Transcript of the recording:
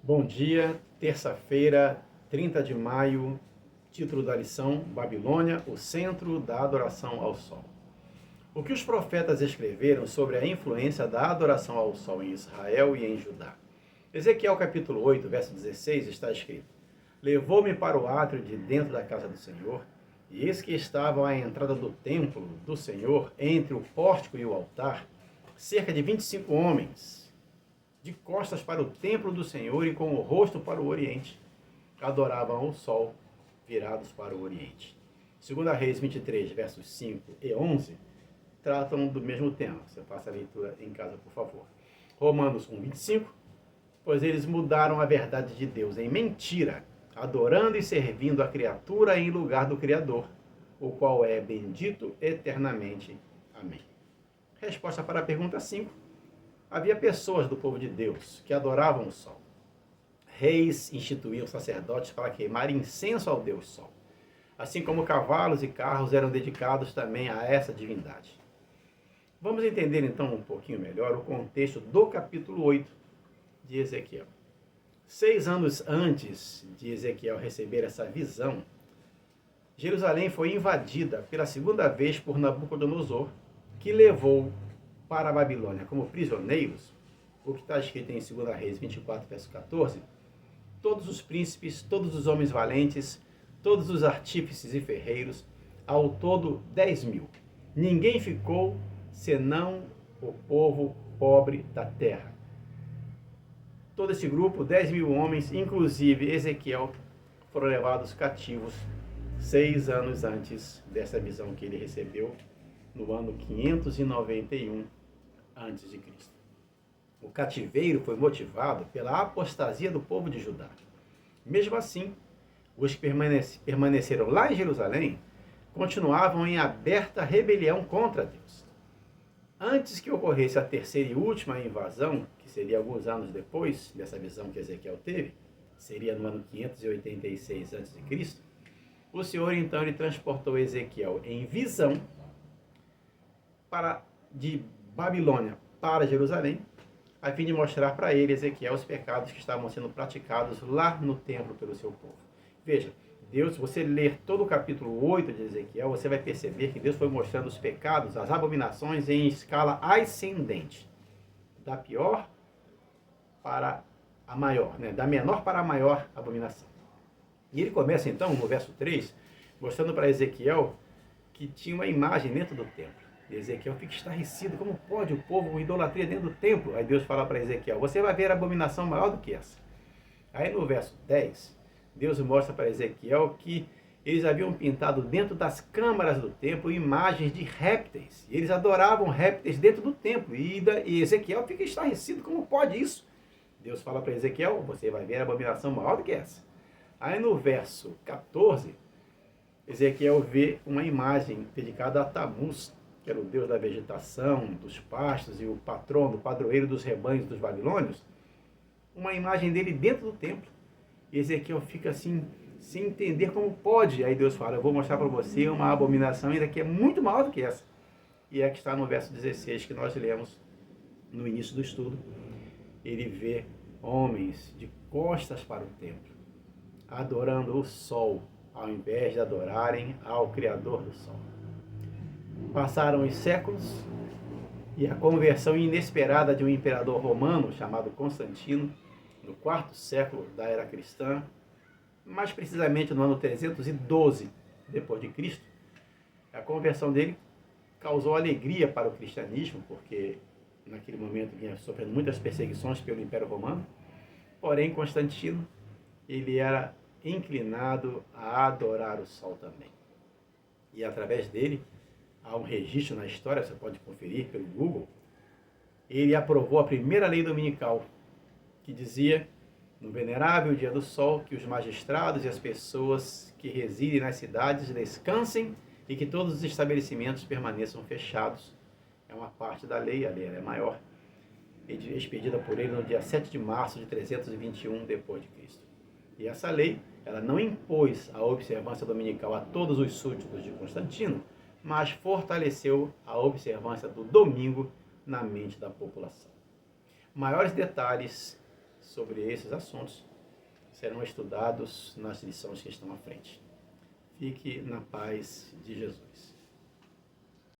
Bom dia, terça-feira, 30 de maio, título da lição: Babilônia, o centro da adoração ao sol. O que os profetas escreveram sobre a influência da adoração ao sol em Israel e em Judá? Ezequiel capítulo 8, verso 16 está escrito: Levou-me para o átrio de dentro da casa do Senhor, e eis que estavam à entrada do templo do Senhor, entre o pórtico e o altar, cerca de 25 homens, de costas para o templo do Senhor e com o rosto para o oriente. Adoravam o sol, virados para o oriente. 2 Reis 23, versos 5 e 11, tratam do mesmo tema. Você faça a leitura em casa, por favor. Romanos 1, 25, pois eles mudaram a verdade de Deus em mentira, adorando e servindo a criatura em lugar do Criador, o qual é bendito eternamente. Amém. Resposta para a pergunta 5. Havia pessoas do povo de Deus que adoravam o sol. Reis instituíam sacerdotes para queimar incenso ao Deus Sol, assim como cavalos e carros eram dedicados também a essa divindade. Vamos entender então um pouquinho melhor o contexto do capítulo 8 de Ezequiel. 6 anos antes de Ezequiel receber essa visão, Jerusalém foi invadida pela segunda vez por Nabucodonosor, que levou para a Babilônia como prisioneiros, o que está escrito em 2 Reis 24, verso 14, todos os príncipes, todos os homens valentes, todos os artífices e ferreiros, ao todo 10.000. Ninguém ficou, senão o povo pobre da terra. Todo esse grupo, 10.000 homens, inclusive Ezequiel, foram levados cativos 6 anos antes dessa visão que ele recebeu, no ano 591 a.C. O cativeiro foi motivado pela apostasia do povo de Judá. Mesmo assim, os que permaneceram lá em Jerusalém continuavam em aberta rebelião contra Deus. Antes que ocorresse a terceira e última invasão, que seria alguns anos depois dessa visão que Ezequiel teve, seria no ano 586 a.C., o Senhor então ele transportou Ezequiel em visão de Babilônia para Jerusalém, a fim de mostrar para ele, Ezequiel, os pecados que estavam sendo praticados lá no templo pelo seu povo. Veja, Deus, se você ler todo o capítulo 8 de Ezequiel, você vai perceber que Deus foi mostrando os pecados, as abominações em escala ascendente, da pior para a maior, da menor para a maior abominação. E ele começa então, no verso 3, mostrando para Ezequiel que tinha uma imagem dentro do templo. Ezequiel fica estarrecido, como pode o povo com idolatria dentro do templo? Aí Deus fala para Ezequiel, você vai ver a abominação maior do que essa. Aí no verso 10, Deus mostra para Ezequiel que eles haviam pintado dentro das câmaras do templo imagens de répteis. E eles adoravam répteis dentro do templo. E Ezequiel fica estarrecido, como pode isso? Deus fala para Ezequiel, você vai ver a abominação maior do que essa. Aí no verso 14, Ezequiel vê uma imagem dedicada a Tamuz, que era o deus da vegetação, dos pastos e o patrono, o padroeiro dos rebanhos dos babilônios, uma imagem dele dentro do templo. E Ezequiel fica assim, sem entender como pode. Aí Deus fala, eu vou mostrar para você uma abominação ainda que é muito maior do que essa. E é que está no verso 16 que nós lemos no início do estudo. Ele vê homens de costas para o templo, adorando o sol, ao invés de adorarem ao Criador do sol. Passaram os séculos e a conversão inesperada de um imperador romano chamado Constantino, no 4º século da era cristã, mais precisamente no ano 312 depois de Cristo, a conversão dele causou alegria para o cristianismo, porque naquele momento vinha sofrendo muitas perseguições pelo Império Romano. Porém, Constantino, ele era inclinado a adorar o sol também. E através dele, há um registro na história, você pode conferir pelo Google, ele aprovou a primeira lei dominical, que dizia, no venerável dia do sol, que os magistrados e as pessoas que residem nas cidades descansem e que todos os estabelecimentos permaneçam fechados. É uma parte da lei, a lei é maior, expedida por ele no dia 7 de março de 321 depois de Cristo. E essa lei, ela não impôs a observância dominical a todos os súditos de Constantino, mas fortaleceu a observância do domingo na mente da população. Maiores detalhes sobre esses assuntos serão estudados nas lições que estão à frente. Fique na paz de Jesus.